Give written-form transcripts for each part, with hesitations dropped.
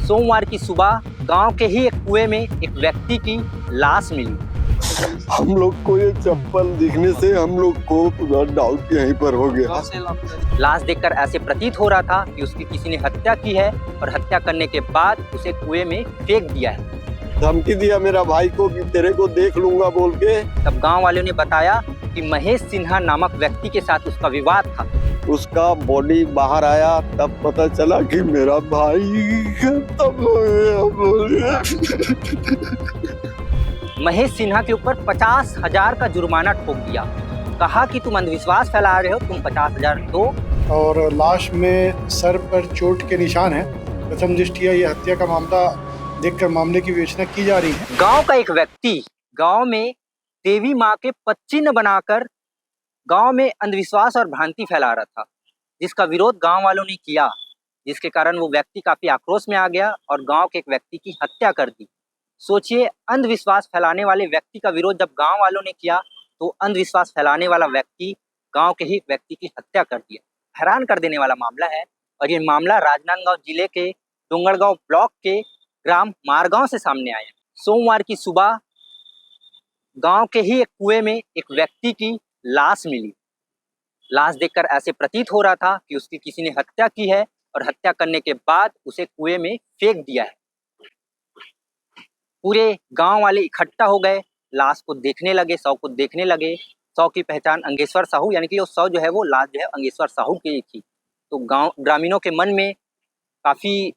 सोमवार की सुबह गांव के ही एक कुएं में एक व्यक्ति की लाश मिली। हम लोग को ये चप्पल दिखने से हम लोग को पूरा डाउट यहीं पर हो गया। लाश देखकर ऐसे प्रतीत हो रहा था कि उसकी किसी ने हत्या की है और हत्या करने के बाद उसे कुएं में फेंक दिया है। धमकी दिया मेरा भाई को कि तेरे को देख लूंगा बोल के। तब गांव वालों ने बताया कि महेश सिन्हा नामक व्यक्ति के साथ उसका विवाद था। उसका बॉडी बाहर आया तब पता चला कि मेरा भाई खत्म हो गया। महेश सिन्हा के ऊपर 50,000 का जुर्माना ठोक दिया। कहा कि तुम अंधविश्वास फैला रहे हो, तुम 50,000 दो। और लाश में सर पर चोट के निशान है। प्रथम दृष्टया ये हत्या का मामला देखकर मामले की विवेचना की जा रही है। गांव का एक व्यक्ति गांव में देवी मां के पदचिन्ह बनाकर गांव में अंधविश्वास और भ्रांति फैला रहा था, जिसका विरोध गांव वालों ने किया, जिसके कारण वो व्यक्ति काफी आक्रोश में आ गया और गांव के एक व्यक्ति की हत्या कर दी। सोचिए, अंधविश्वास फैलाने वाले व्यक्ति का विरोध जब गांव वालों ने किया तो अंधविश्वास फैलाने वाला व्यक्ति गांव के ही व्यक्ति की हत्या कर दिया। हैरान कर देने वाला मामला है और ये मामला राजनांदगांव जिले के डोंगरगांव ब्लॉक के ग्राम मारगांव से सामने आया। सोमवार की सुबह गांव के ही एक कुएं में एक व्यक्ति की लाश मिली। लाश देखकर ऐसे प्रतीत हो रहा था कि उसकी किसी ने हत्या की है और हत्या करने के बाद उसे कुएं में फेंक दिया है। पूरे गांव वाले इकट्ठा हो गए, लाश को देखने लगे, शव को देखने लगे। शव की पहचान अंगेश्वर साहू, यानी कि वो शव जो है वो लाश जो है अंगेश्वर साहू की थी। तो गांव ग्रामीणों के मन में काफी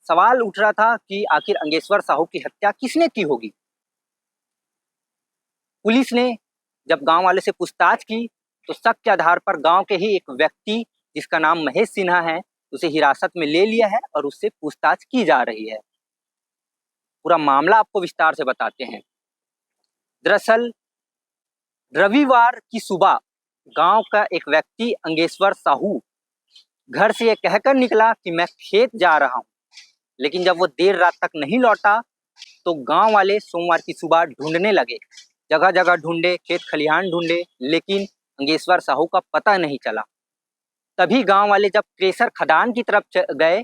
सवाल उठ रहा था कि आखिर अंगेश्वर साहू की हत्या किसने की होगी। पुलिस ने जब गांव वाले से पूछताछ की तो शक के आधार पर गांव के ही एक व्यक्ति जिसका नाम महेश सिन्हा है उसे हिरासत में ले लिया है और उससे पूछताछ की जा रही है। पूरा मामला आपको विस्तार से बताते हैं। दरअसल रविवार की सुबह गांव का एक व्यक्ति अंगेश्वर साहू घर से ये कहकर निकला कि मैं खेत जा रहा हूं, लेकिन जब वो देर रात तक नहीं लौटा तो गांव वाले सोमवार की सुबह ढूंढने लगे। जगह जगह ढूंढे, खेत खलिहान ढूंढे, लेकिन अंगेश्वर साहू का पता नहीं चला। तभी गांव वाले जब क्रेशर खदान की तरफ गए,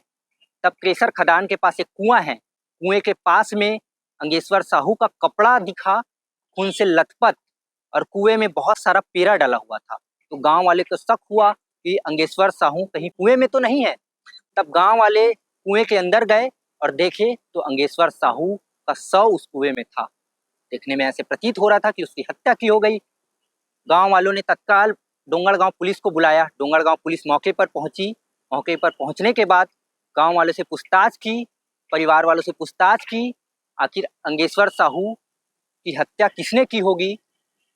तब क्रेशर खदान के पास एक कुआं है। कुएं के पास में अंगेश्वर साहू का कपड़ा दिखा, खून से लथपथ, और कुएं में बहुत सारा पेरा डाला हुआ था। तो गांव वाले को शक हुआ कि अंगेश्वर साहू कहीं कुएं में तो नहीं है। तब गांव वाले कुएं के अंदर गए और देखे तो अंगेश्वर साहू का शव उस कुएं में था। देखने में ऐसे प्रतीत हो रहा था कि उसकी हत्या की हो गई। गांव वालों ने तत्काल डोंगरगांव पुलिस को बुलाया। डोंगरगांव पुलिस मौके पर पहुंची। मौके पर पहुंचने के बाद गांव वालों से पूछताछ की, परिवार वालों से पूछताछ की, आखिर अंगेश्वर साहू की हत्या किसने की होगी।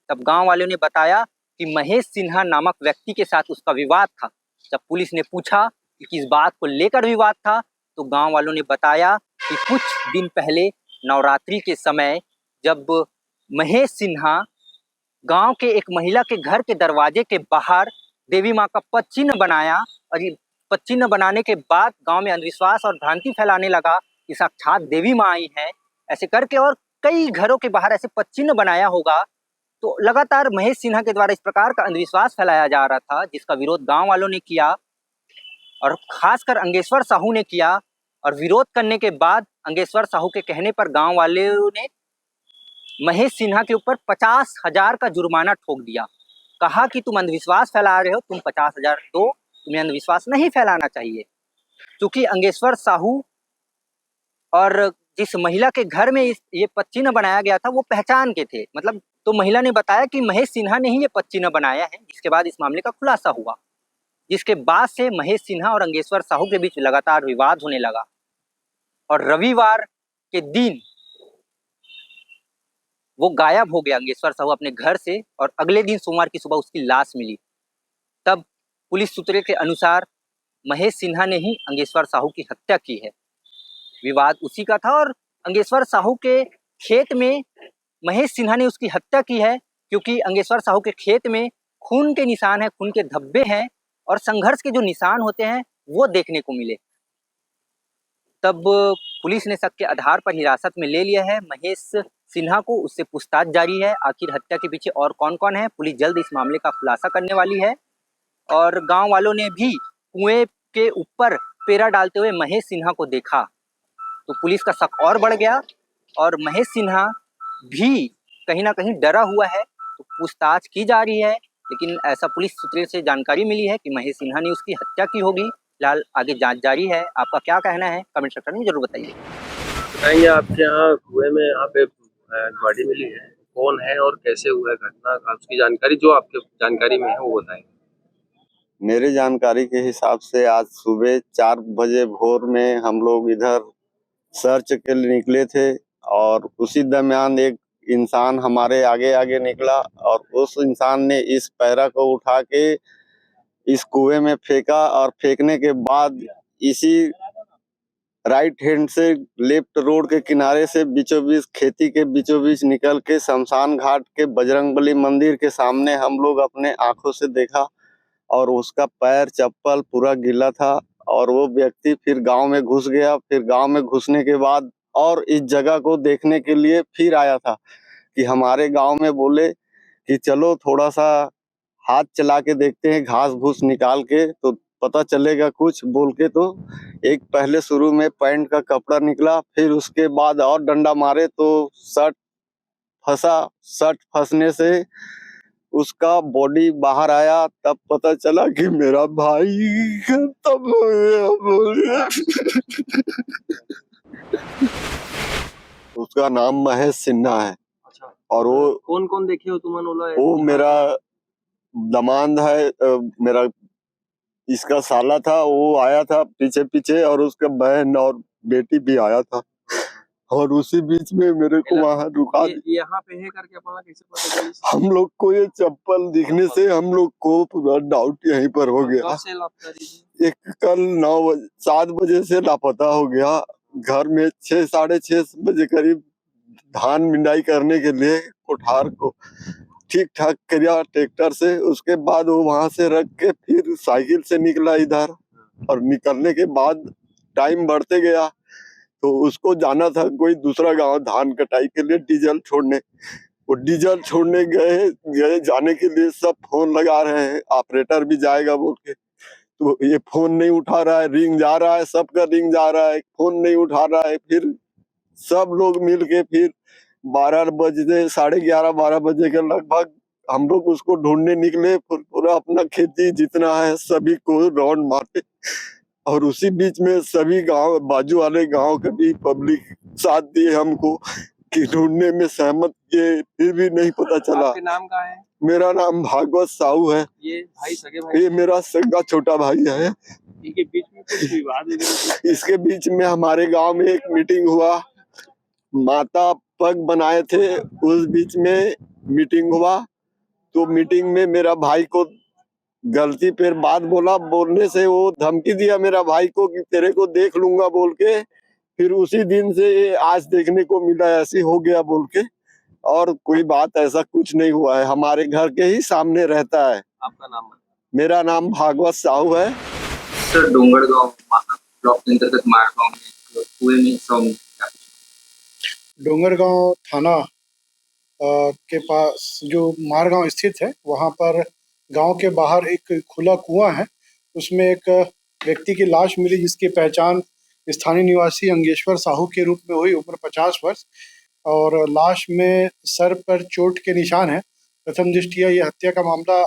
तब गांव वालों ने बताया कि महेश सिन्हा नामक व्यक्ति के साथ उसका विवाद था। जब पुलिस ने पूछा कि किस बात को लेकर विवाद था तो गांव वालों ने बताया कि कुछ दिन पहले नवरात्रि के समय जब महेश सिन्हा गांव के एक महिला के घर के दरवाजे के बाहर देवी मां का पदचिन्ह बनाया और ये पदचिन्ह बनाने के बाद गांव में अंधविश्वास और भ्रांति फैलाने लगा कि साक्षात देवी मां आई है, ऐसे करके, और कई घरों के बाहर ऐसे पदचिन्ह बनाया होगा। तो लगातार महेश सिन्हा के द्वारा इस प्रकार का अंधविश्वास फैलाया जा रहा था, जिसका विरोध गांव वालों ने किया और खासकर अंगेश्वर साहू ने किया। और विरोध करने के बाद अंगेश्वर साहू के कहने पर गांव वालों ने महेश सिन्हा के ऊपर 50,000 का जुर्माना ठोक दिया। कहा कि तुम अंधविश्वास फैला रहे हो, तुम 50,000 दो, तुम्हें अंधविश्वास नहीं फैलाना चाहिए। क्योंकि अंगेश्वर साहू और जिस महिला के घर में ये पदचिन्ह बनाया गया था वो पहचान के थे, मतलब तो महिला ने बताया कि महेश सिन्हा ने ही ये पदचिन्ह बनाया है। जिसके बाद इस मामले का खुलासा हुआ, जिसके बाद से महेश सिन्हा और अंगेश्वर साहू के बीच लगातार विवाद होने लगा। और रविवार के दिन वो गायब हो गया अंगेश्वर साहू अपने घर से, और अगले दिन सोमवार की सुबह उसकी लाश मिली। तब पुलिस सूत्रों के अनुसार महेश सिन्हा ने ही अंगेश्वर साहू की हत्या की है। विवाद उसी का था और अंगेश्वर साहू के खेत में महेश सिन्हा ने उसकी हत्या की है, क्योंकि अंगेश्वर साहू के खेत में खून के निशान है, खून के धब्बे हैं और संघर्ष के जो निशान होते हैं वो देखने को मिले। तब पुलिस ने शक के आधार पर हिरासत में ले लिया है महेश सिन्हा को, उससे पूछताछ जारी है। आखिर हत्या के पीछे और कौन कौन है, पुलिस जल्द इस मामले का खुलासा करने वाली है। और गांव वालों ने भी कुएं के ऊपर पेरा डालते हुए महेश सिन्हा को देखा। तो पुलिस का शक और बढ़ गया और महेश सिन्हा भी कहीं ना कहीं डरा हुआ है। तो पूछताछ की जा रही है, लेकिन ऐसा पुलिस सूत्रों से जानकारी मिली है कि महेश सिन्हा ने उसकी हत्या की होगी। फिलहाल आगे जांच जारी है। आपका क्या कहना है कमेंट सेक्शन में जरूर बताइए। बताएंगे आपके यहाँ कुएं में यहाँ पे बॉडी मिली है, कौन है और कैसे हुआ है घटना, उसकी जानकारी जो आपके जानकारी में है वो बताएंगे। मेरे जानकारी के हिसाब से आज सुबह 4 बजे भोर में हम लोग इधर सर्च के लिए निकले थे और उसी दरमियान एक इंसान हमारे आगे आगे निकला और उस इंसान ने इस पैरा को उठा के इस कुएं में फेंका और फेंकने के बाद इसी राइट हैंड से लेफ्ट रोड के किनारे से बीचों बीच खेती के बीचों बीच निकल के शमशान घाट के बजरंगबली मंदिर के सामने हम लोग अपने आंखों से देखा और उसका पैर चप्पल पूरा गीला था और वो व्यक्ति फिर गांव में घुस गया। फिर गांव में घुसने के बाद और इस जगह को देखने के लिए फिर आया था कि हमारे गांव में बोले कि चलो थोड़ा सा हाथ चला के देखते हैं, घास भूस निकाल के तो पता चलेगा कुछ बोल के। तो एक पहले शुरू में पैंट का कपड़ा निकला, फिर उसके बाद और डंडा मारे तो शर्ट फंसा। शर्ट फंसने से उसका बॉडी बाहर आया, तब पता चला कि मेरा भाई है। तब उसका नाम महेश सिन्हा है। अच्छा, और वो कौन कौन देखे हो तुम बोला है? वो मेरा दामाद है, मेरा इसका साला था, वो आया था पीछे पीछे और उसका बहन और बेटी भी आया था और उसी बीच में मेरे को वहां रुका यहाँ पे है करके अपना कैसे पता चला? हम लोग को ये चप्पल दिखने से हम लोग को पूरा डाउट यहीं पर हो गया। कब से लापता? एक कल 7 बजे से लापता हो गया। घर में 6 साढ़े 6 बजे करीब धान मिंडाई करने के लिए कोठार को ठीक ठाक किया ट्रैक्टर से। उसके बाद वो वहां से रख के फिर साइकिल से निकला इधर और निकलने के बाद टाइम बढ़ते गया तो उसको जाना था कोई दूसरा गांव धान कटाई के लिए डीजल छोड़ने। वो डीजल छोड़ने गए जाने के लिए सब फोन लगा रहे हैं, ऑपरेटर भी जाएगा बोल के। तो ये फोन नहीं उठा रहा है, रिंग जा रहा है, सबका रिंग जा रहा है, फोन नहीं उठा रहा है। फिर सब लोग मिल के फिर 12 बजे 11:30-12 बजे के लगभग हम लोग उसको ढूंढने निकले। पूरा अपना खेती जितना है सभी को राउंड मारे और उसी बीच में सभी गांव बाजू वाले गांव के भी पब्लिक साथ दिए हमको कि ढूंढने में सहमत किए, फिर भी नहीं पता चला। आपके नाम क्या है? मेरा नाम भागवत साहू है। ये भाई सगे भाई? ये मेरा सगा छोटा भाई है। इनके बीच में कुछ विवाद है? इसके बीच में हमारे गांव में एक मीटिंग हुआ, माता पग बनाए थे, उस बीच में मीटिंग हुआ। तो मीटिंग में मेरा भाई को गलती पर बात बोला, बोलने से वो धमकी दिया मेरा भाई को कि तेरे को देख लूंगा बोल के। फिर उसी दिन से ये आज देखने को मिला ऐसे हो गया बोल के। और कोई बात ऐसा कुछ नहीं हुआ है, हमारे घर के ही सामने रहता है। आपका नाम? मेरा नाम भागवत साहू है। सर डोंगरगांव ब्लॉक के अंतर्गत मारगांव में कुएं में डोंगरगांव थाना के पास जो मारगांव स्थित है, वहां पर गांव के बाहर एक खुला कुआं है। उसमें एक व्यक्ति की लाश मिली जिसकी पहचान स्थानीय निवासी अंगेश्वर साहू के रूप में हुई, उम्र 50 वर्ष। और लाश में सर पर चोट के निशान है। प्रथम दृष्टया ये हत्या का मामला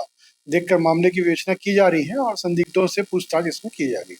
देखकर मामले की विवेचना की जा रही है और संदिग्धों से पूछताछ इसमें की जा रही है।